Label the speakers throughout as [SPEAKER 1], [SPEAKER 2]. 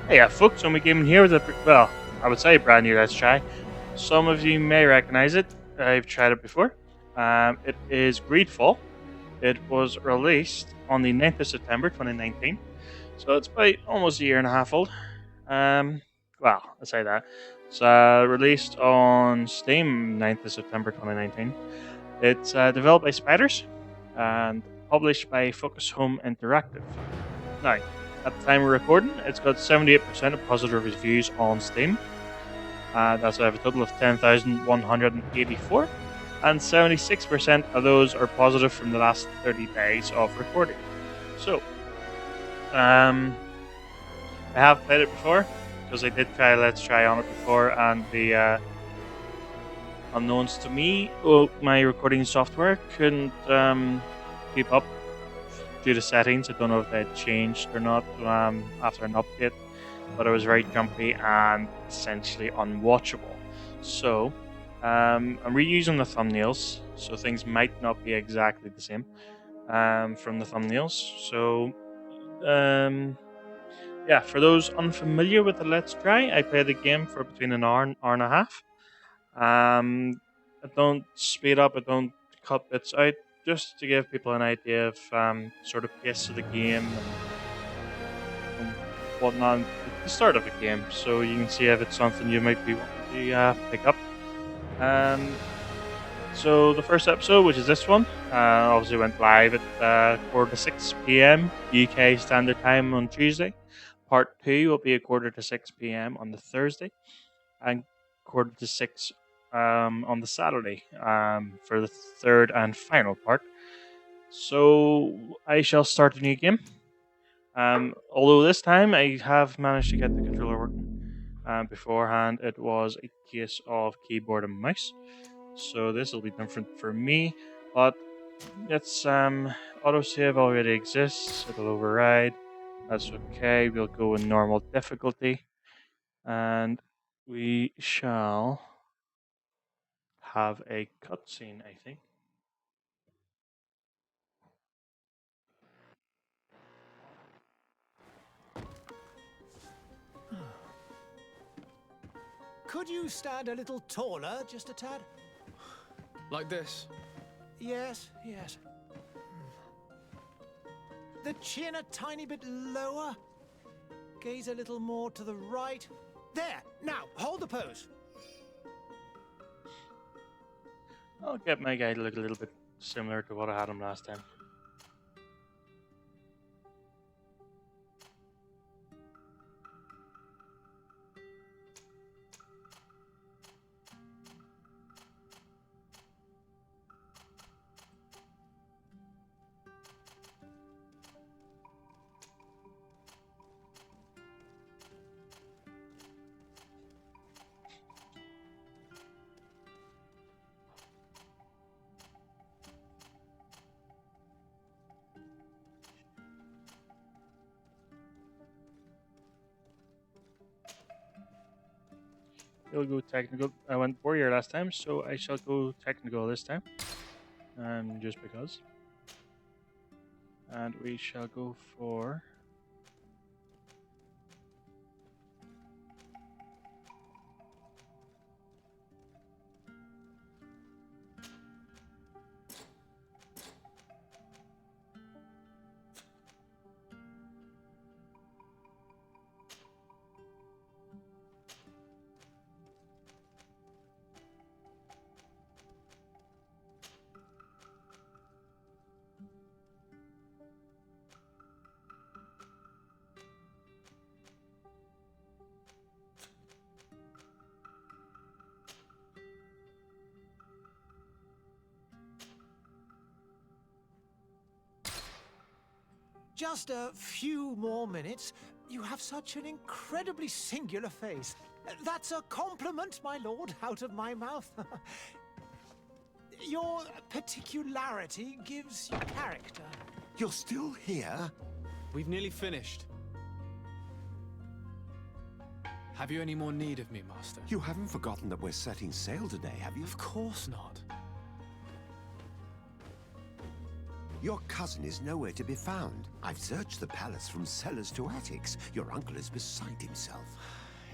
[SPEAKER 1] Hey, folks, so we came in here with well, I would say a brand new Let's Try. Some of you may recognize it. I've tried it before. It is GreedFall. It was released on the 9th of September 2019, so it's about almost a year and a half old. Um, well, I say that. It's released on Steam 9th of September 2019. It's developed by Spiders and published by Focus Home Interactive. Now, at the time of recording, it's got 78% of positive reviews on Steam. That's I have a total of 10,184, and 76% of those are positive from the last 30 days of recording. So, I have played it before because I did try Let's Try on it before, and the unknowns to me, my recording software couldn't keep up due to settings. I don't know if they had changed or not after an update, but it was very jumpy and essentially unwatchable. So I'm reusing the thumbnails, so things might not be exactly the same from the thumbnails. So yeah, for those unfamiliar with the Let's Try, I play the game for between an hour and a half. I don't speed up, I don't cut bits out, just to give people an idea of sort of pace of the game and whatnot at the start of a game, so you can see if it's something you might be wanting to pick up. Um, so the first episode, which is this one, obviously went live at 4 to 6 p.m. UK Standard Time on Tuesday. Part 2 will be a 4 to 6 p.m. on the Thursday, and 4 to 6 on the Saturday for the third and final part. So I shall start the new game. Although this time I have managed to get the controller working. Beforehand, it was a case of keyboard and mouse. So this will be different for me, but it's autosave already exists. It'll override. That's okay. We'll go in normal difficulty, and we shall have a cutscene, I think.
[SPEAKER 2] Could you stand a little taller, just a tad?
[SPEAKER 3] Like this?
[SPEAKER 2] Yes, yes. The chin a tiny bit lower. Gaze a little more to the right. There! Now, hold the pose.
[SPEAKER 1] I'll get my guy to look a little bit similar to what I had him last time. He'll go technical. I went warrior last time, so I shall go technical this time. Just because. And we shall go for
[SPEAKER 2] Just a few more minutes. You have such an incredibly singular face. That's a compliment, my lord, out of my mouth. Your particularity gives you character.
[SPEAKER 4] You're still here?
[SPEAKER 3] We've nearly finished. Have you any more need of me, Master?
[SPEAKER 4] You haven't forgotten that we're setting sail today, have you?
[SPEAKER 3] Of course not.
[SPEAKER 4] Your cousin is nowhere to be found. I've searched the palace from cellars to attics. Your uncle is beside himself.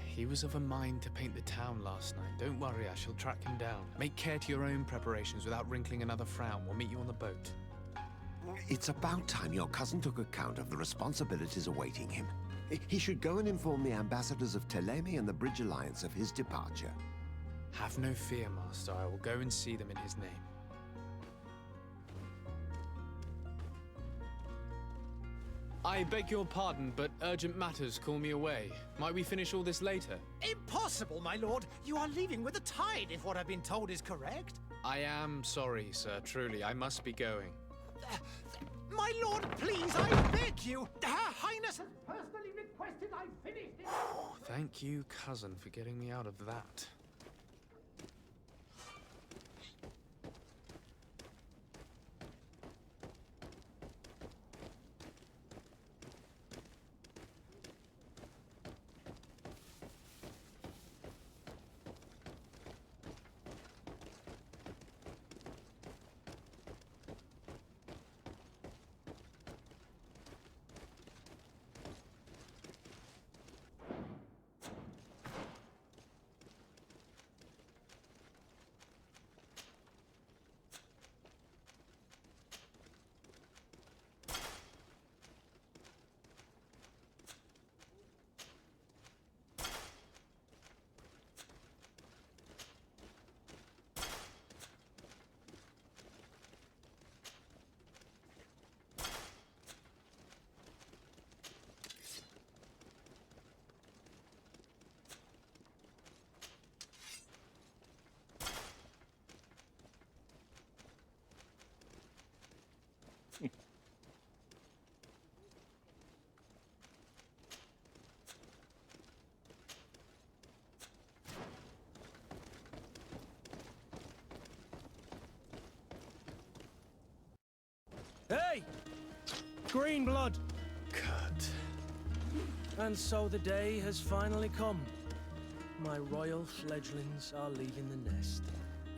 [SPEAKER 3] He was of a mind to paint the town last night. Don't worry, I shall track him down. Make care to your own preparations without wrinkling another frown. We'll meet you on the boat.
[SPEAKER 4] It's about time your cousin took account of the responsibilities awaiting him. He should go and inform the ambassadors of Telemi and the Bridge Alliance of his departure.
[SPEAKER 3] Have no fear, Master. I will go and see them in his name. I beg your pardon, but urgent matters call me away. Might we finish all this later?
[SPEAKER 2] Impossible, my lord! You are leaving with the tide, if what I've been told is correct.
[SPEAKER 3] I am sorry, sir. Truly, I must be going.
[SPEAKER 2] My lord, please, I beg you! Her Highness has personally requested I finish this!
[SPEAKER 3] Thank you, cousin, for getting me out of that.
[SPEAKER 5] Hey! Green blood!
[SPEAKER 3] Kurt.
[SPEAKER 5] And so the day has finally come. My royal fledglings are leaving the nest.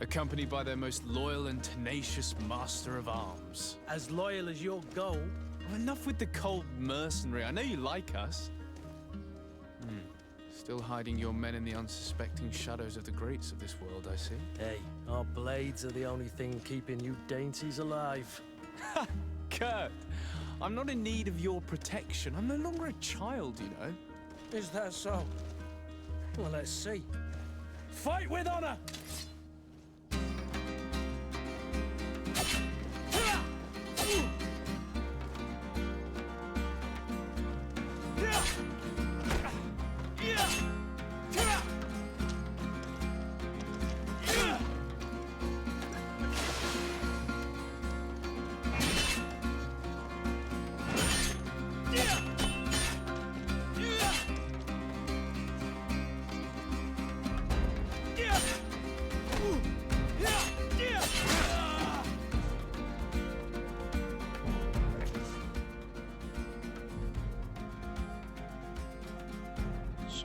[SPEAKER 3] Accompanied by their most loyal and tenacious master of arms.
[SPEAKER 5] As loyal as your gold.
[SPEAKER 3] Oh, enough with the cold mercenary. I know you like us. Still hiding your men in the unsuspecting shadows of the greats of this world, I see.
[SPEAKER 5] Hey, our blades are the only thing keeping you dainties alive.
[SPEAKER 3] Kurt, I'm not in need of your protection. I'm no longer a child, you know.
[SPEAKER 5] Is that so? Well, let's see. Fight with honor!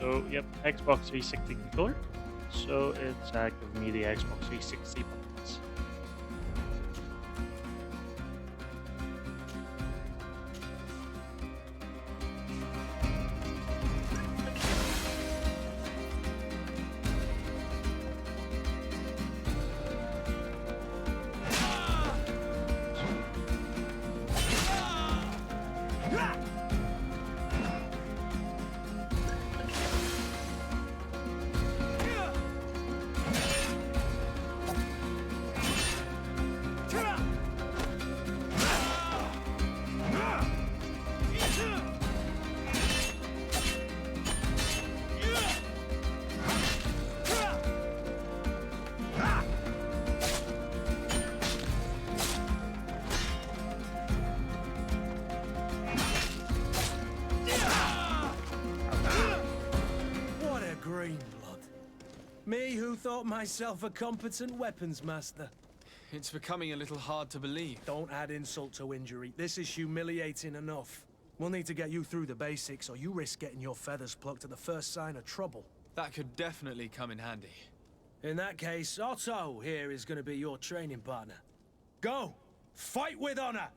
[SPEAKER 1] So, yep, Xbox 360 controller. So it's giving me the Xbox 360 buttons.
[SPEAKER 5] Me who thought myself a competent weapons master.
[SPEAKER 3] It's becoming a little hard to believe.
[SPEAKER 5] Don't add insult to injury. This is humiliating enough. We'll need to get you through the basics, or you risk getting your feathers plucked at the first sign of trouble.
[SPEAKER 3] That could definitely come in handy.
[SPEAKER 5] In that case, Otto here is going to be your training partner. Go! Fight with honor!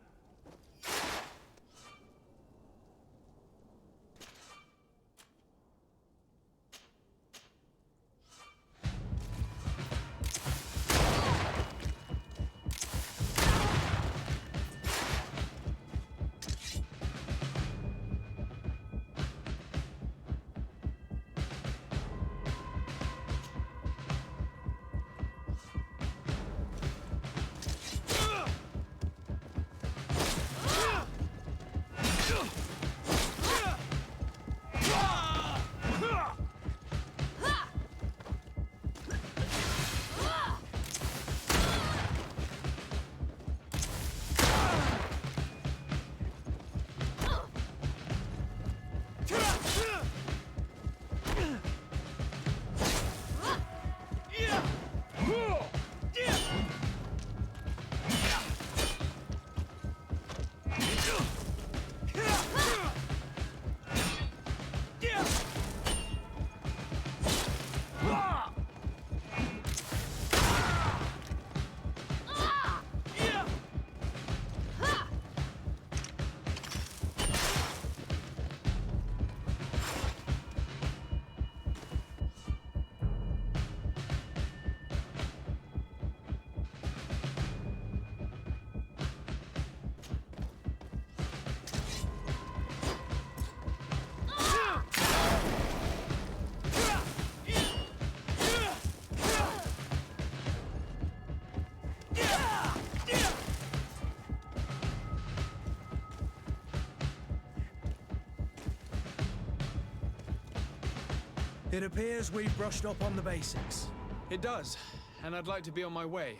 [SPEAKER 5] It appears we've brushed up on the basics.
[SPEAKER 3] It does, and I'd like to be on my way.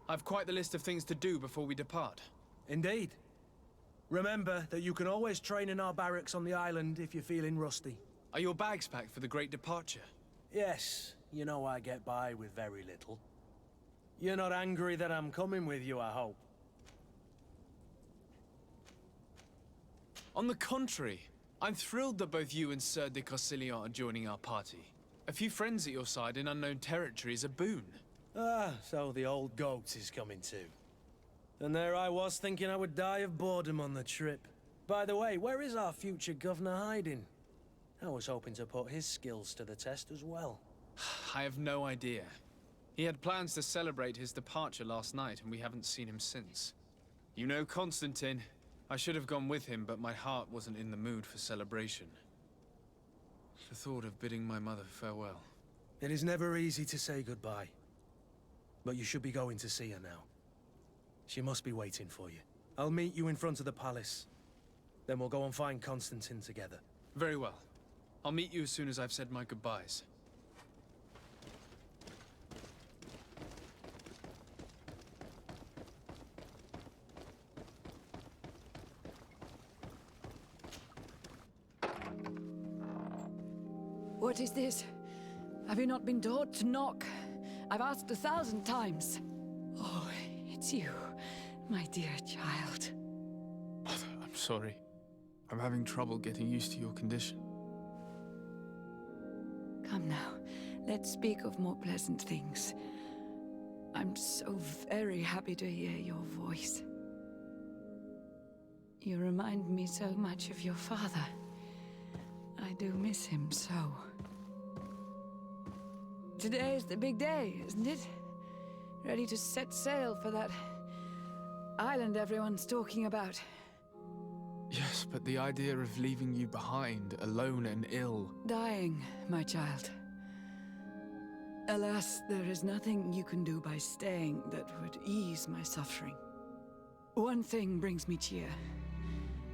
[SPEAKER 3] I've quite the list of things to do before we depart.
[SPEAKER 5] Indeed. Remember that you can always train in our barracks on the island if you're feeling rusty.
[SPEAKER 3] Are your bags packed for the great departure?
[SPEAKER 5] Yes, you know I get by with very little. You're not angry that I'm coming with you, I hope.
[SPEAKER 3] On the contrary, I'm thrilled that both you and Sir de Cossillon are joining our party. A few friends at your side in unknown territory is a boon.
[SPEAKER 5] Ah, so the old goat is coming too. And there I was thinking I would die of boredom on the trip. By the way, where is our future governor hiding? I was hoping to put his skills to the test as well.
[SPEAKER 3] I have no idea. He had plans to celebrate his departure last night, and we haven't seen him since. You know Constantine. I should have gone with him, but my heart wasn't in the mood for celebration. The thought of bidding my mother farewell.
[SPEAKER 5] It is never easy to say goodbye. But you should be going to see her now. She must be waiting for you. I'll meet you in front of the palace. Then we'll go and find Constantine together.
[SPEAKER 3] Very well. I'll meet you as soon as I've said my goodbyes.
[SPEAKER 6] What is this? Have you not been taught to knock? I've asked 1,000 times. Oh, it's you, my dear child.
[SPEAKER 3] I'm sorry. I'm having trouble getting used to your condition.
[SPEAKER 6] Come now, let's speak of more pleasant things. I'm so very happy to hear your voice. You remind me so much of your father. I do miss him so. Today is the big day, isn't it? Ready to set sail for that island everyone's talking about.
[SPEAKER 3] Yes, but the idea of leaving you behind, alone and ill...
[SPEAKER 6] Dying, my child. Alas, there is nothing you can do by staying that would ease my suffering. One thing brings me cheer.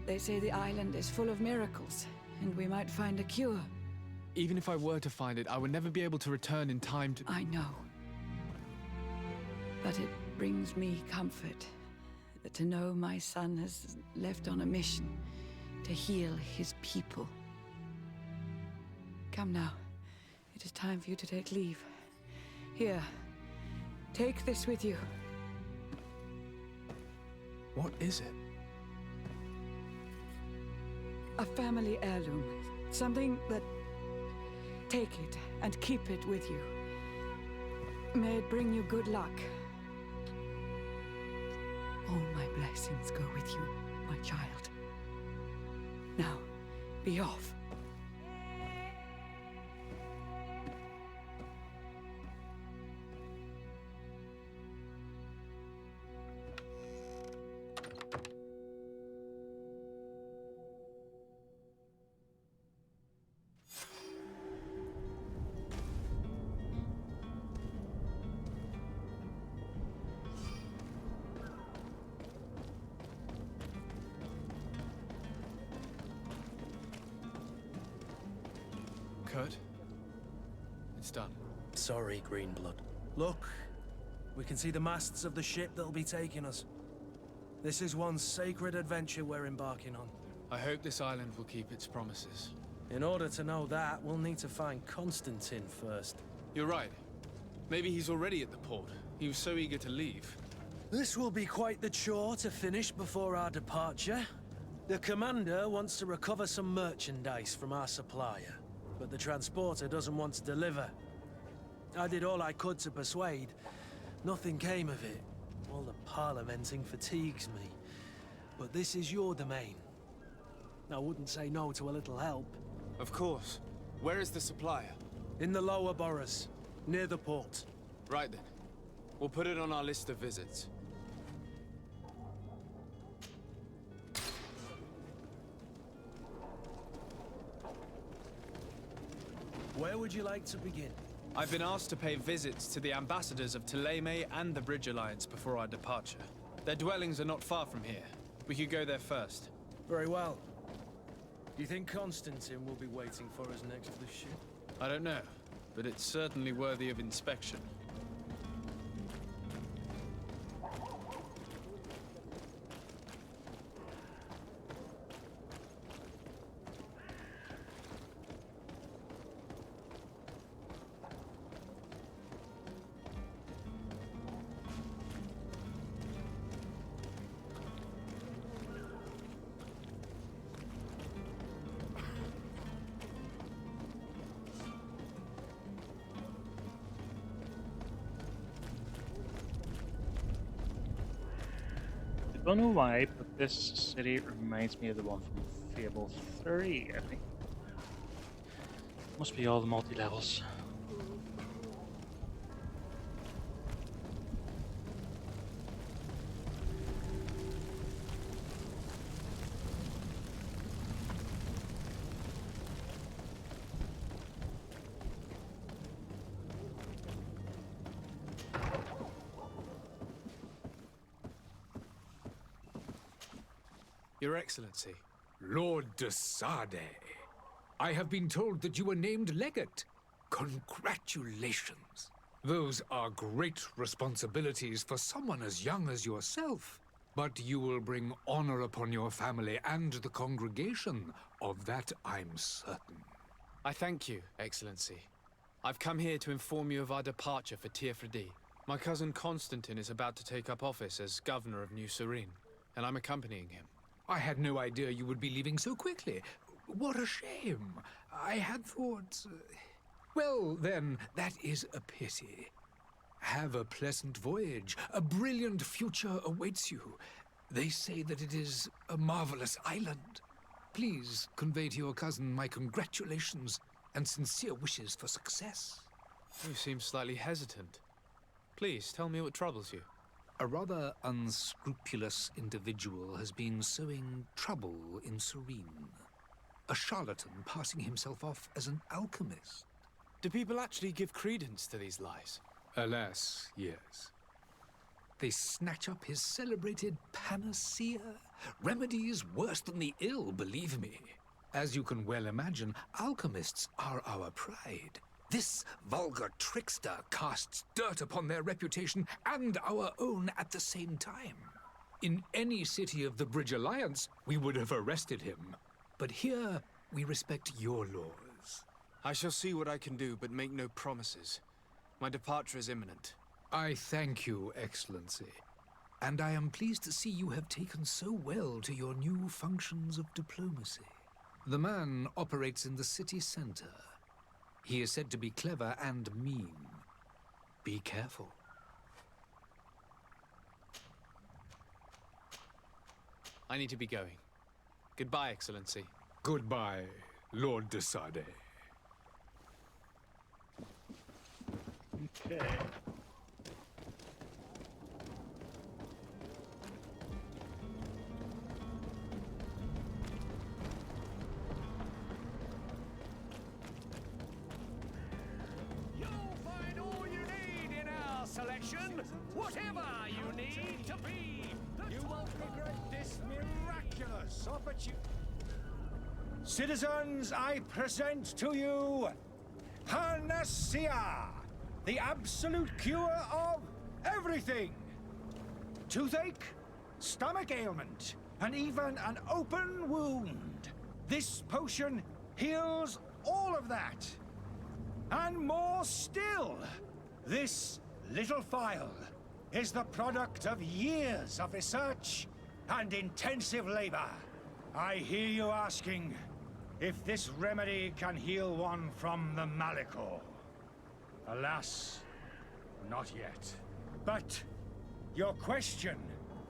[SPEAKER 6] They say the island is full of miracles, and we might find a cure.
[SPEAKER 3] Even if I were to find it, I would never be able to return in time to...
[SPEAKER 6] I know. But it brings me comfort to know my son has left on a mission to heal his people. Come now. It is time for you to take leave. Here, take this with you.
[SPEAKER 3] What is it?
[SPEAKER 6] A family heirloom. Something that... Take it and keep it with you. May it bring you good luck. All my blessings go with you, my child. Now, be off.
[SPEAKER 3] Kurt, it's done.
[SPEAKER 5] Sorry, Greenblood. Look, we can see the masts of the ship that'll be taking us. This is one sacred adventure we're embarking on.
[SPEAKER 3] I hope this island will keep its promises.
[SPEAKER 5] In order to know that, we'll need to find Constantine first.
[SPEAKER 3] You're right. Maybe he's already at the port. He was so eager to leave.
[SPEAKER 5] This will be quite the chore to finish before our departure. The commander wants to recover some merchandise from our supplier, but the transporter doesn't want to deliver. I did all I could to persuade. Nothing came of it. All the parliamenting fatigues me. But this is your domain. I wouldn't say no to a little help.
[SPEAKER 3] Of course. Where is the supplier?
[SPEAKER 5] In the lower boroughs, near the port.
[SPEAKER 3] Right then. We'll put it on our list of visits.
[SPEAKER 5] Where would you like to begin?
[SPEAKER 3] I've been asked to pay visits to the ambassadors of Thélème and the Bridge Alliance before our departure. Their dwellings are not far from here. We could go there first.
[SPEAKER 5] Very well. Do you think Constantine will be waiting for us next to the ship?
[SPEAKER 3] I don't know, but it's certainly worthy of inspection.
[SPEAKER 1] I don't know why, but this city reminds me of the one from Fable 3, I think. Must be all the multi-levels.
[SPEAKER 3] Your Excellency.
[SPEAKER 7] Lord de Sade, I have been told that you were named legate. Congratulations. Those are great responsibilities for someone as young as yourself. But you will bring honor upon your family and the congregation. Of that I'm certain.
[SPEAKER 3] I thank you, Excellency. I've come here to inform you of our departure for Tirfredi. My cousin Constantine is about to take up office as governor of New Serene, and I'm accompanying him.
[SPEAKER 7] I had no idea you would be leaving so quickly. What a shame. I had thought... Well, then, that is a pity. Have a pleasant voyage. A brilliant future awaits you. They say that it is a marvelous island. Please convey to your cousin my congratulations and sincere wishes for success.
[SPEAKER 3] You seem slightly hesitant. Please, tell me what troubles you.
[SPEAKER 7] A rather unscrupulous individual has been sowing trouble in Serene. A charlatan passing himself off as an alchemist.
[SPEAKER 3] Do people actually give credence to these lies?
[SPEAKER 7] Alas, yes. They snatch up his celebrated panacea. Remedies worse than the ill, believe me. As you can well imagine, alchemists are our pride. This vulgar trickster casts dirt upon their reputation and our own at the same time. In any city of the Bridge Alliance, we would have arrested him. But here, we respect your laws.
[SPEAKER 3] I shall see what I can do, but make no promises. My departure is imminent.
[SPEAKER 7] I thank you, Excellency. And I am pleased to see you have taken so well to your new functions of diplomacy. The man operates in the city center. He is said to be clever and mean. Be careful.
[SPEAKER 3] I need to be going. Goodbye, Excellency.
[SPEAKER 7] Goodbye, Lord de Sade.
[SPEAKER 1] Okay.
[SPEAKER 8] You'll find all you need in our selection, whatever you need to be. You won't regret this miraculous opportunity. Citizens, I present to you Panacea, the absolute cure of everything. Toothache, stomach ailment, and even an open wound. This potion heals all of that. And more still, this little phial is the product of years of research and intensive labor. I hear you asking if this remedy can heal one from the Malachor. Alas, not yet. But your question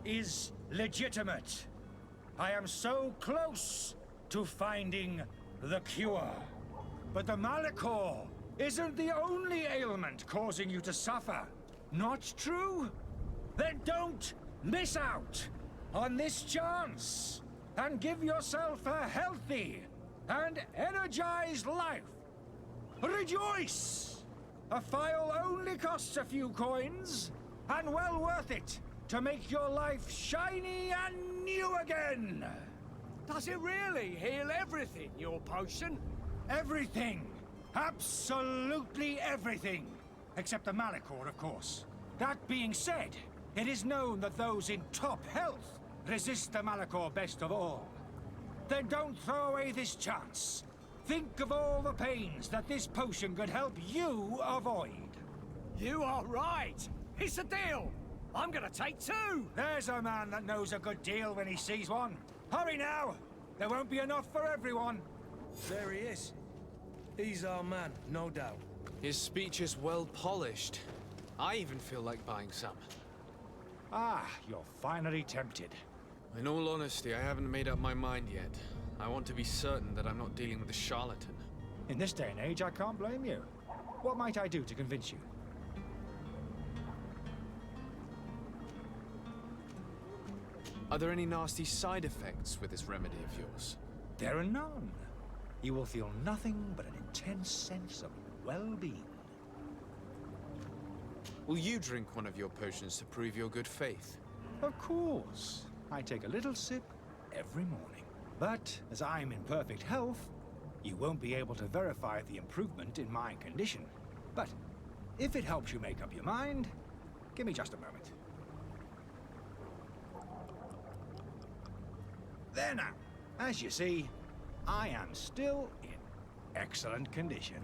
[SPEAKER 8] is legitimate. I am so close to finding the cure. But the Malachor isn't the only ailment causing you to suffer. Not true? Then don't miss out on this chance and give yourself a healthy and energized life. Rejoice! A phial only costs a few coins, and well worth it to make your life shiny and new again.
[SPEAKER 9] Does it really heal everything, your potion?
[SPEAKER 8] Everything. Absolutely everything. Except the Malachor, of course. That being said, it is known that those in top health resist the Malachor best of all. Then don't throw away this chance. Think of all the pains that this potion could help you avoid.
[SPEAKER 9] You are right. It's a deal. I'm gonna take two.
[SPEAKER 8] There's a man that knows a good deal when he sees one. Hurry now. There won't be enough for everyone.
[SPEAKER 5] There he is. He's our man, no doubt.
[SPEAKER 3] His speech is well polished. I even feel like buying some.
[SPEAKER 8] Ah, you're finally tempted.
[SPEAKER 3] In all honesty, I haven't made up my mind yet. I want to be certain that I'm not dealing with a charlatan.
[SPEAKER 8] In this day and age, I can't blame you. What might I do to convince you?
[SPEAKER 3] Are there any nasty side effects with this remedy of yours?
[SPEAKER 8] There are none. You will feel nothing but an intense sense of well-being.
[SPEAKER 3] Will you drink one of your potions to prove your good faith?
[SPEAKER 8] Of course. I take a little sip every morning. But as I'm in perfect health, you won't be able to verify the improvement in my condition. But if it helps you make up your mind, give me just a moment. There now. As you see, I am still in excellent condition.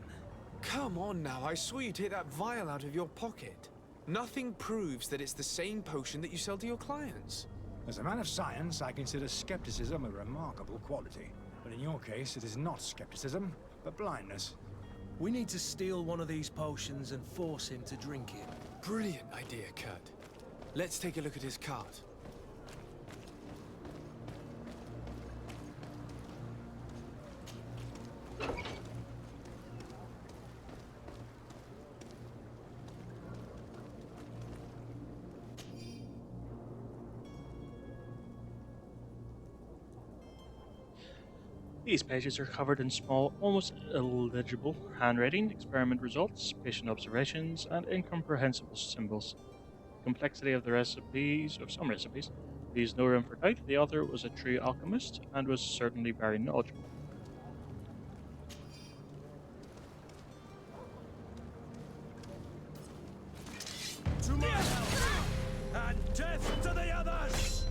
[SPEAKER 3] Come on now, I swore you'd take that vial out of your pocket. Nothing proves that it's the same potion that you sell to your clients.
[SPEAKER 8] As a man of science, I consider skepticism a remarkable quality. But in your case, it is not skepticism, but blindness.
[SPEAKER 5] We need to steal one of these potions and force him to drink it.
[SPEAKER 3] Brilliant idea, Kurt. Let's take a look at his cart.
[SPEAKER 1] These pages are covered in small, almost illegible handwriting, experiment results, patient observations, and incomprehensible symbols. The complexity of some recipes, leaves no room for doubt the author was a true alchemist and was certainly very knowledgeable.
[SPEAKER 8] To my health, and death to the others!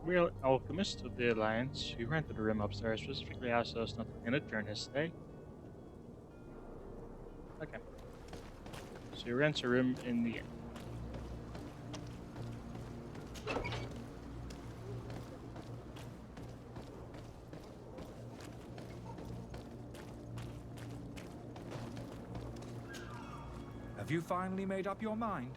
[SPEAKER 1] real alchemist of the Alliance who rented a room upstairs specifically asked us not to clean it during his stay. Okay. So he rents a room in the inn.
[SPEAKER 8] Have you finally made up your mind?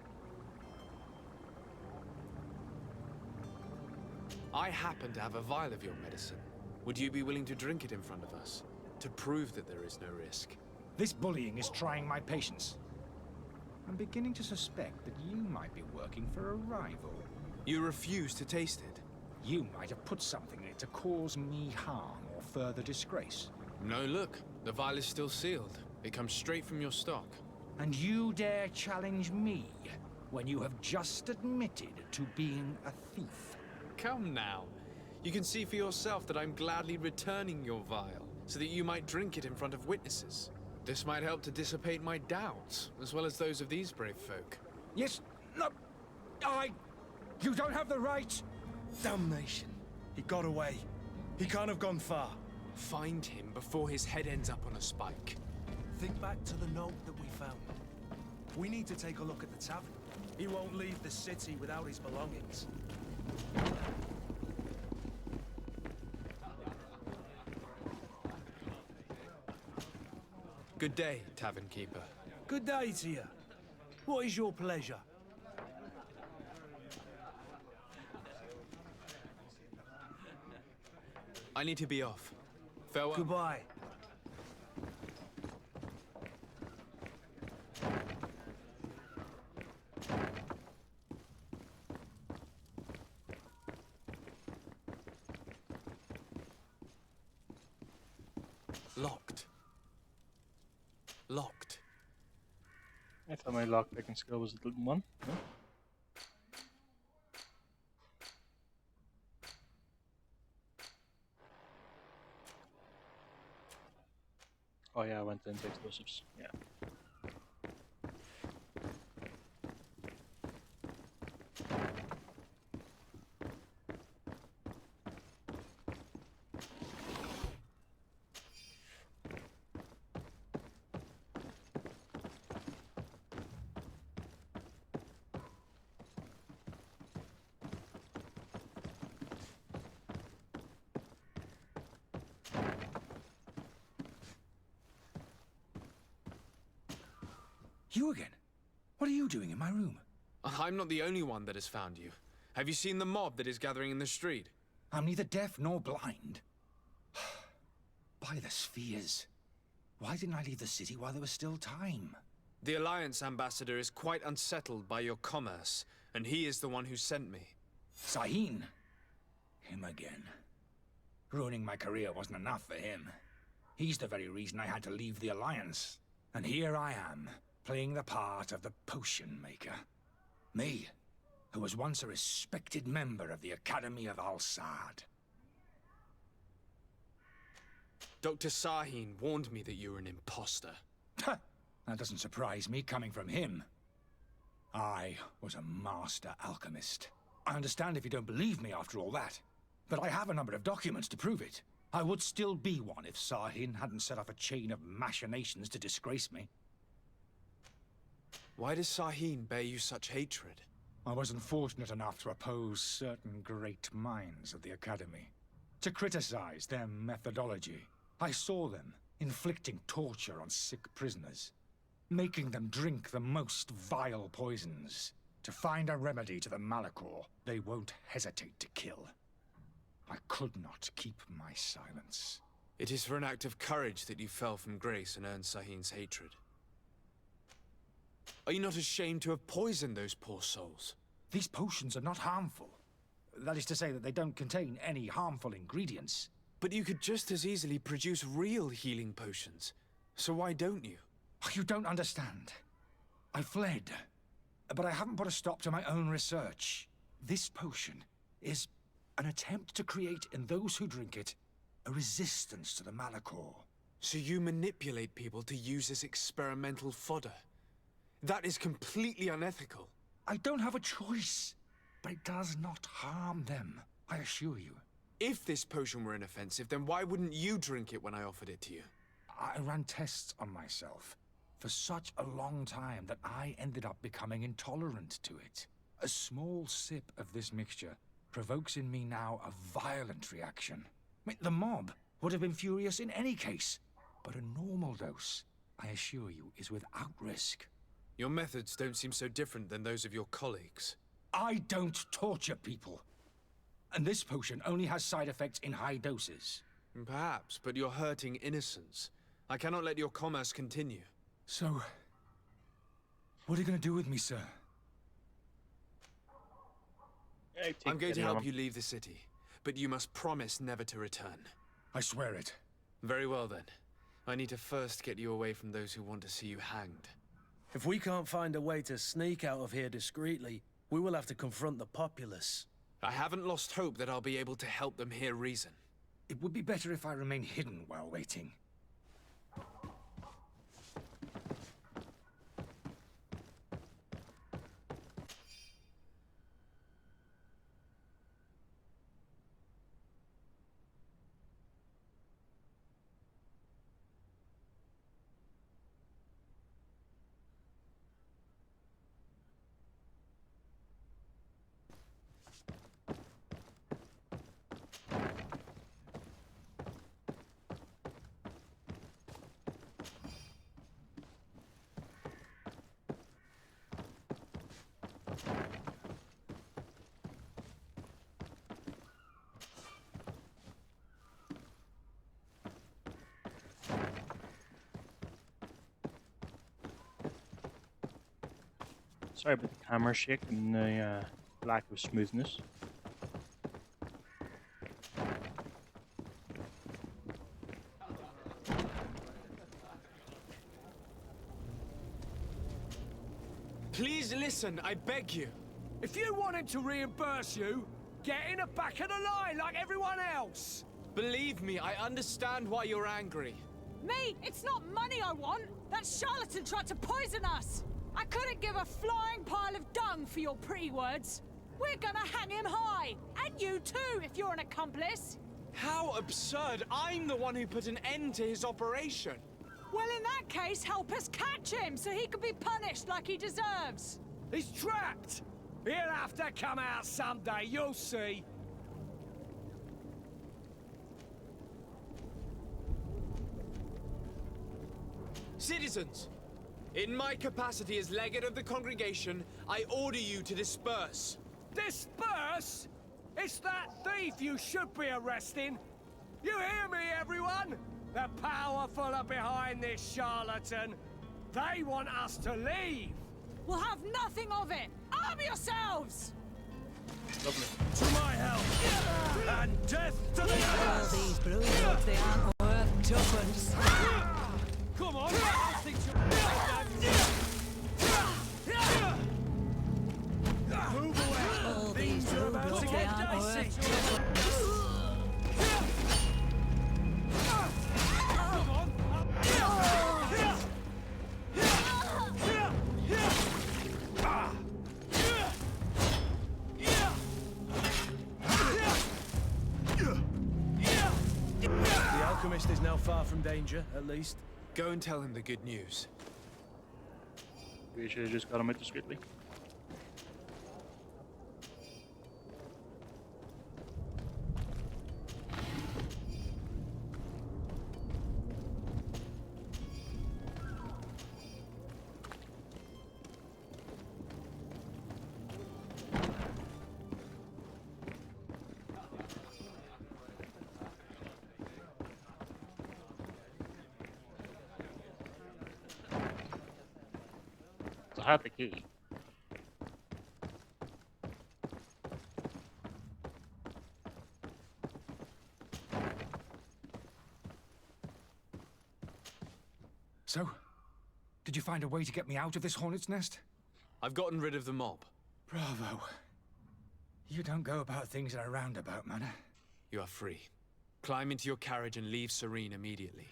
[SPEAKER 3] I happen to have a vial of your medicine. Would you be willing to drink it in front of us? To prove that there is no risk?
[SPEAKER 8] This bullying is trying my patience. I'm beginning to suspect that you might be working for a rival.
[SPEAKER 3] You refuse to taste it?
[SPEAKER 8] You might have put something in it to cause me harm or further disgrace.
[SPEAKER 3] No, look. The vial is still sealed. It comes straight from your stock.
[SPEAKER 8] And you dare challenge me when you have just admitted to being a thief?
[SPEAKER 3] Come now. You can see for yourself that I'm gladly returning your vial, so that you might drink it in front of witnesses. This might help to dissipate my doubts, as well as those of these brave folk.
[SPEAKER 8] Yes, no, you don't have the right.
[SPEAKER 5] Damnation. He got away. He can't have gone far.
[SPEAKER 3] Find him before his head ends up on a spike.
[SPEAKER 5] Think back to the note that we found. We need to take a look at the tavern. He won't leave the city without his belongings.
[SPEAKER 3] Good day, tavern keeper.
[SPEAKER 5] Good day to you. What is your pleasure?
[SPEAKER 3] I need to be off. Farewell.
[SPEAKER 5] Goodbye.
[SPEAKER 3] Locked. Locked.
[SPEAKER 1] I thought my lockpicking skill was a little one. No? Oh yeah, I went into explosives. Yeah.
[SPEAKER 8] You again? What are you doing in my room?
[SPEAKER 3] I'm not the only one that has found you. Have you seen the mob that is gathering in the street?
[SPEAKER 8] I'm neither deaf nor blind. By the spheres. Why didn't I leave the city while there was still time?
[SPEAKER 3] The Alliance ambassador is quite unsettled by your commerce, and he is the one who sent me.
[SPEAKER 8] Sahin? Him again. Ruining my career wasn't enough for him. He's the very reason I had to leave the Alliance. And here I am, playing the part of the potion maker. Me, who was once a respected member of the Academy of Al-Sad.
[SPEAKER 3] Dr. Sahin warned me that you were an imposter.
[SPEAKER 8] That doesn't surprise me, coming from him. I was a master alchemist. I understand if you don't believe me after all that, but I have a number of documents to prove it. I would still be one if Sahin hadn't set off a chain of machinations to disgrace me.
[SPEAKER 3] Why does Sahin bear you such hatred?
[SPEAKER 8] I wasn't fortunate enough to oppose certain great minds of the Academy. To criticize their methodology. I saw them inflicting torture on sick prisoners. Making them drink the most vile poisons. To find a remedy to the Malachor they won't hesitate to kill. I could not keep my silence.
[SPEAKER 3] It is for an act of courage that you fell from grace and earned Sahin's hatred. Are you not ashamed to have poisoned those poor souls?
[SPEAKER 8] These potions are not harmful. That is to say that they don't contain any harmful ingredients.
[SPEAKER 3] But you could just as easily produce real healing potions. So why don't you?
[SPEAKER 8] You don't understand. I fled, but I haven't put a stop to my own research. This potion is an attempt to create in those who drink it a resistance to the Malachor.
[SPEAKER 3] So you manipulate people to use as experimental fodder? That is completely unethical.
[SPEAKER 8] I don't have a choice, but it does not harm them.
[SPEAKER 10] I assure you.
[SPEAKER 3] If this potion were inoffensive, then why wouldn't you drink it when I offered it to you?
[SPEAKER 10] I ran tests on myself for such a long time that I ended up becoming intolerant to it. A small sip of this mixture provokes in me now a violent reaction. I mean, the mob would have been furious in any case, but a normal dose, I assure you, is without risk.
[SPEAKER 3] Your methods don't seem so different than those of your colleagues.
[SPEAKER 10] I don't torture people. And this potion only has side effects in high doses.
[SPEAKER 3] Perhaps, but you're hurting innocents. I cannot let your commerce continue.
[SPEAKER 10] So, what are you going to do with me, sir?
[SPEAKER 3] I'm going to help you leave the city, but you must promise never to return.
[SPEAKER 10] I swear it.
[SPEAKER 3] Very well then. I need to first get you away from those who want to see you hanged.
[SPEAKER 5] If we can't find a way to sneak out of here discreetly, we will have to confront the populace.
[SPEAKER 3] I haven't lost hope that I'll be able to help them hear reason.
[SPEAKER 10] It would be better if I remain hidden while waiting.
[SPEAKER 1] Sorry about the camera shake and the lack of smoothness.
[SPEAKER 3] Please listen, I beg you.
[SPEAKER 9] If you want him to reimburse you, get in the back of the line like everyone else.
[SPEAKER 3] Believe me, I understand why you're angry.
[SPEAKER 11] Me? It's not money I want. That charlatan tried to poison us. I couldn't give a flying pile of dung for your pretty words. We're gonna hang him high. And you too, if you're an accomplice.
[SPEAKER 3] How absurd! I'm the one who put an end to his operation.
[SPEAKER 11] Well, in that case, help us catch him so he can be punished like he deserves.
[SPEAKER 9] He's trapped. He'll have to come out someday, you'll see.
[SPEAKER 3] Citizens, in my capacity as legate of the congregation, I order you to disperse.
[SPEAKER 9] Disperse? It's that thief you should be arresting. You hear me, everyone? The powerful are behind this charlatan. They want us to leave.
[SPEAKER 11] We'll have nothing of it. Arm yourselves!
[SPEAKER 1] Lovely.
[SPEAKER 9] To my help. And death to the
[SPEAKER 6] All
[SPEAKER 9] others.
[SPEAKER 6] these broods, they aren't worth tuppence.
[SPEAKER 9] Come on, I think move away.
[SPEAKER 6] All these
[SPEAKER 9] Things are about
[SPEAKER 6] broods,
[SPEAKER 9] to
[SPEAKER 6] they
[SPEAKER 9] get
[SPEAKER 6] aren't
[SPEAKER 9] dicey.
[SPEAKER 6] worth tuppence.
[SPEAKER 9] Come on.
[SPEAKER 5] The alchemist is now far from danger, at least.
[SPEAKER 3] Go and tell him the good news.
[SPEAKER 1] We should have just got him out discreetly. So I have the key.
[SPEAKER 10] So, did you find a way to get me out of this hornet's nest?
[SPEAKER 3] I've gotten rid of the mob.
[SPEAKER 10] Bravo. You don't go about things in a roundabout manner.
[SPEAKER 3] You are free. Climb into your carriage and leave Serene immediately.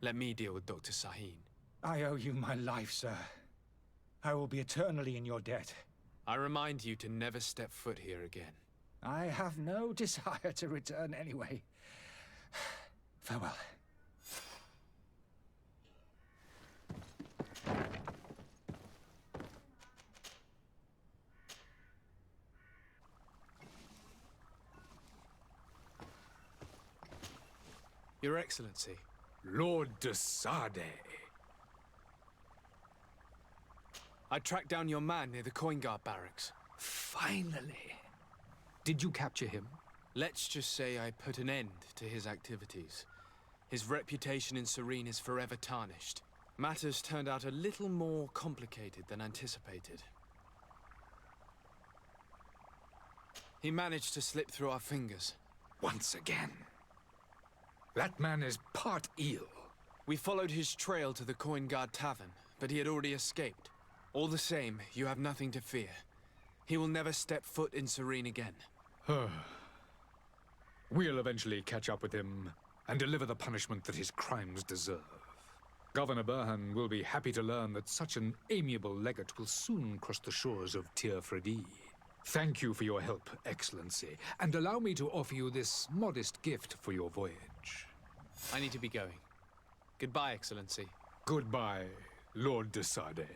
[SPEAKER 3] Let me deal with Dr. Sahin.
[SPEAKER 10] I owe you my life, sir. I will be eternally in your debt.
[SPEAKER 3] I remind you to never step foot here again.
[SPEAKER 10] I have no desire to return anyway. Farewell.
[SPEAKER 3] Your Excellency.
[SPEAKER 7] Lord de Sade.
[SPEAKER 3] I tracked down your man near the Coin Guard barracks.
[SPEAKER 7] Finally. Did you capture him?
[SPEAKER 3] Let's just say I put an end to his activities. His reputation in Serene is forever tarnished. Matters turned out a little more complicated than anticipated. He managed to slip through our fingers.
[SPEAKER 7] Once again. That man is part eel.
[SPEAKER 3] We followed his trail to the Coin Guard Tavern, but he had already escaped. All the same, you have nothing to fear. He will never step foot in Serene again.
[SPEAKER 7] We'll eventually catch up with him and deliver the punishment that his crimes deserve. Governor Burhan will be happy to learn that such an amiable legate will soon cross the shores of Tir Fredi. Thank you for your help, Excellency, and allow me to offer you this modest gift for your voyage.
[SPEAKER 3] I need to be going. Goodbye, Excellency.
[SPEAKER 7] Goodbye, Lord de Sade.